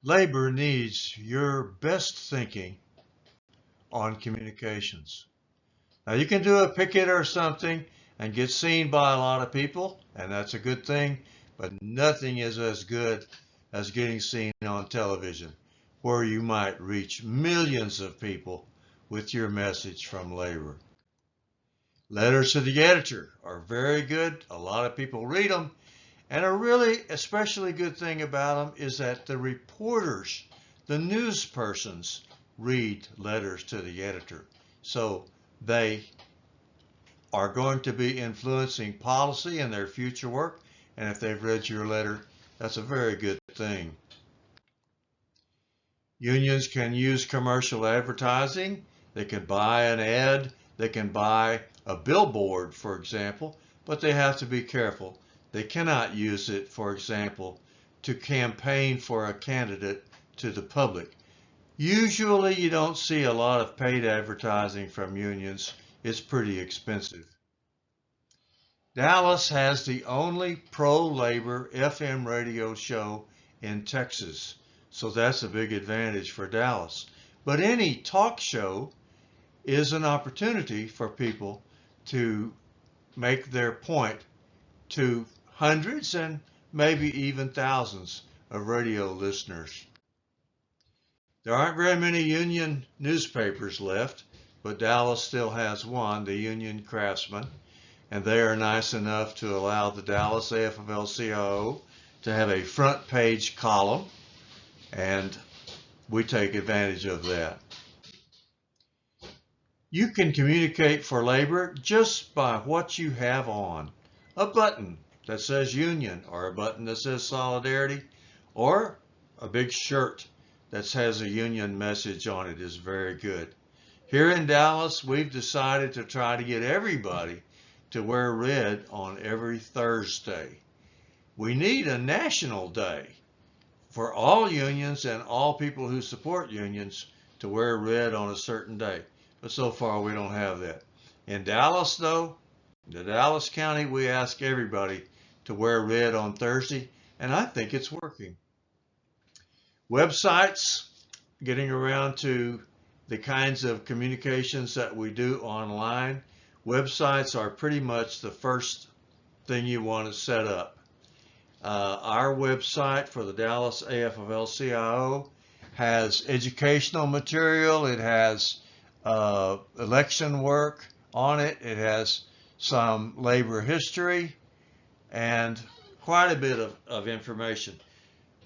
Labor needs your best thinking on communications. Now, you can do a picket or something and get seen by a lot of people, and that's a good thing, but nothing is as good as getting seen on television, where you might reach millions of people with your message from labor. Letters to the editor are very good. A lot of people read them. And a really especially good thing about them is that the reporters, the news persons, read letters to the editor. So they are going to be influencing policy in their future work. And if they've read your letter, that's a very good thing. Unions can use commercial advertising. They can buy an ad. They can buy a billboard, for example, but they have to be careful. They cannot use it, for example, to campaign for a candidate to the public. Usually you don't see a lot of paid advertising from unions. It's pretty expensive. Dallas has the only pro-labor FM radio show in Texas, so that's a big advantage for Dallas. But any talk show is an opportunity for people to make their point to hundreds and maybe even thousands of radio listeners. There aren't very many union newspapers left, but Dallas still has one, the Union Craftsman, and they are nice enough to allow the Dallas AFL-CIO to have a front page column, and we take advantage of that. You can communicate for labor just by what you have on. A button that says union, or a button that says solidarity, or a big shirt that has a union message on it is very good. Here in Dallas, we've decided to try to get everybody to wear red on every Thursday. We need a national day for all unions and all people who support unions to wear red on a certain day. But so far we don't have that. In Dallas though, in the Dallas County, we ask everybody to wear red on Thursday, and I think it's working. Websites, getting around to the kinds of communications that we do online. Websites are pretty much the first thing you want to set up. Our website for the Dallas AFL-CIO has educational material. It has election work on it. It has some labor history and quite a bit of information.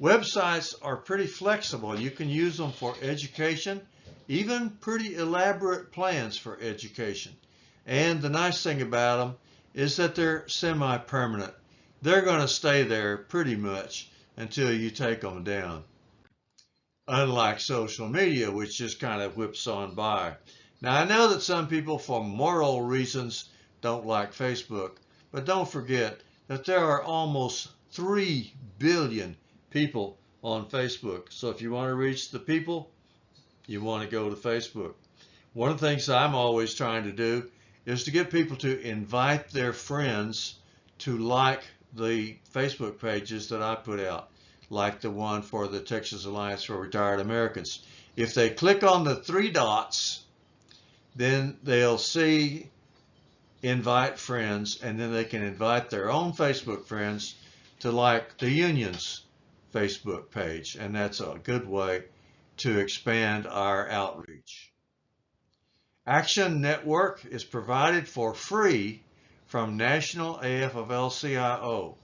Websites are pretty flexible. You can use them for education, even pretty elaborate plans for education. And the nice thing about them is that they're semi-permanent. They're going to stay there pretty much until you take them down. Unlike social media, which just kind of whips on by. Now, I know that some people, for moral reasons, don't like Facebook, but don't forget that there are almost 3 billion people on Facebook. So if you want to reach the people, you want to go to Facebook. One of the things I'm always trying to do is to get people to invite their friends to like the Facebook pages that I put out, like the one for the Texas Alliance for Retired Americans. If they click on the 3 dots, then they'll see invite friends, and then they can invite their own Facebook friends to like the union's Facebook page, and that's a good way to expand our outreach. Action Network is provided for free from National AFL-CIO.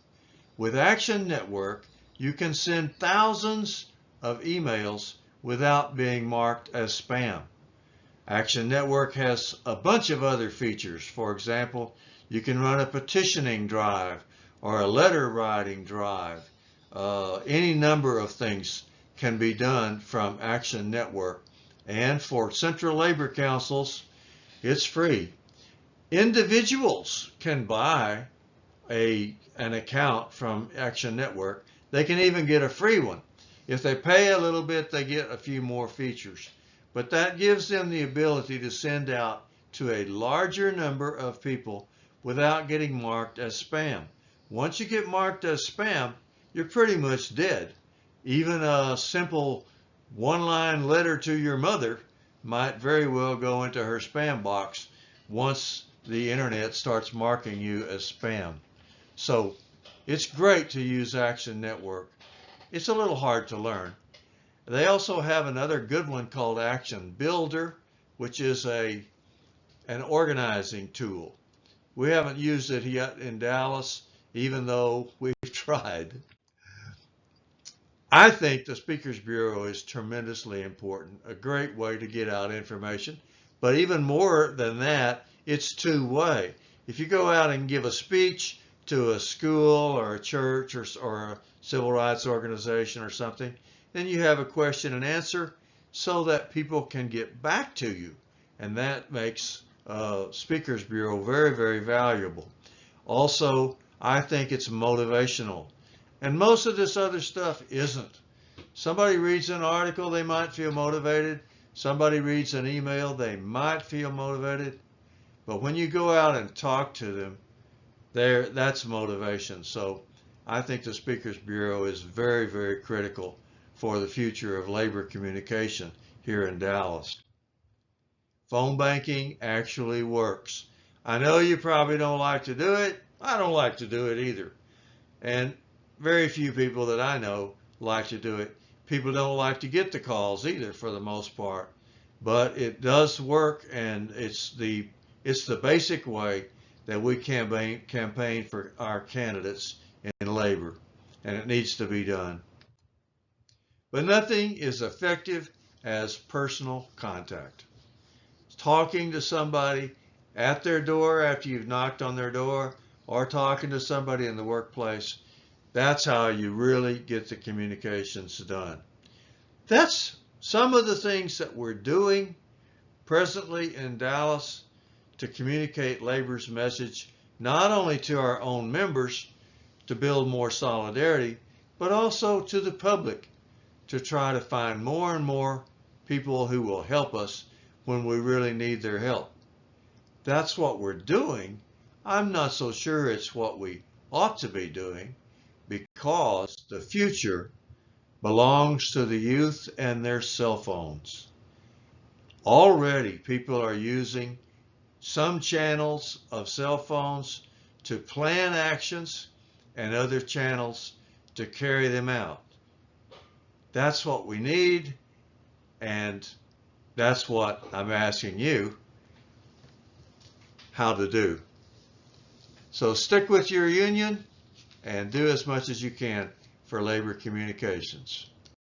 With Action Network, you can send thousands of emails without being marked as spam. Action Network has a bunch of other features. For example, you can run a petitioning drive or a letter writing drive. Any number of things can be done from Action Network. And for Central Labor Councils, it's free. Individuals can buy an account from Action Network. They can even get a free one. If they pay a little bit, they get a few more features. But that gives them the ability to send out to a larger number of people without getting marked as spam. Once you get marked as spam, you're pretty much dead. Even a simple one-line letter to your mother might very well go into her spam box once the internet starts marking you as spam. So it's great to use Action Network. It's a little hard to learn. They also have another good one called Action Builder, which is an organizing tool. We haven't used it yet in Dallas, even though we've tried. I think the Speakers Bureau is tremendously important, a great way to get out information. But even more than that, it's two-way. If you go out and give a speech to a school or a church or a civil rights organization or something, then you have a question and answer so that people can get back to you. And that makes Speakers Bureau very, very valuable. Also, I think it's motivational. And most of this other stuff isn't. Somebody reads an article, they might feel motivated. Somebody reads an email, they might feel motivated. But when you go out and talk to them, that's motivation. So I think the Speakers Bureau is very, very critical for the future of labor communication here in Dallas. Phone banking actually works. I know you probably don't like to do it. I don't like to do it either. And very few people that I know like to do it. People don't like to get the calls either for the most part. But it does work, and it's the basic way that we campaign for our candidates in labor, and it needs to be done. But nothing is effective as personal contact. Talking to somebody at their door after you've knocked on their door, or talking to somebody in the workplace, that's how you really get the communications done. That's some of the things that we're doing presently in Dallas to communicate labor's message, not only to our own members to build more solidarity, but also to the public to try to find more and more people who will help us when we really need their help. That's what we're doing. I'm not so sure it's what we ought to be doing, because the future belongs to the youth and their cell phones. Already people are using some channels of cell phones to plan actions and other channels to carry them out. That's what we need, and that's what I'm asking you how to do. So stick with your union and do as much as you can for labor communications.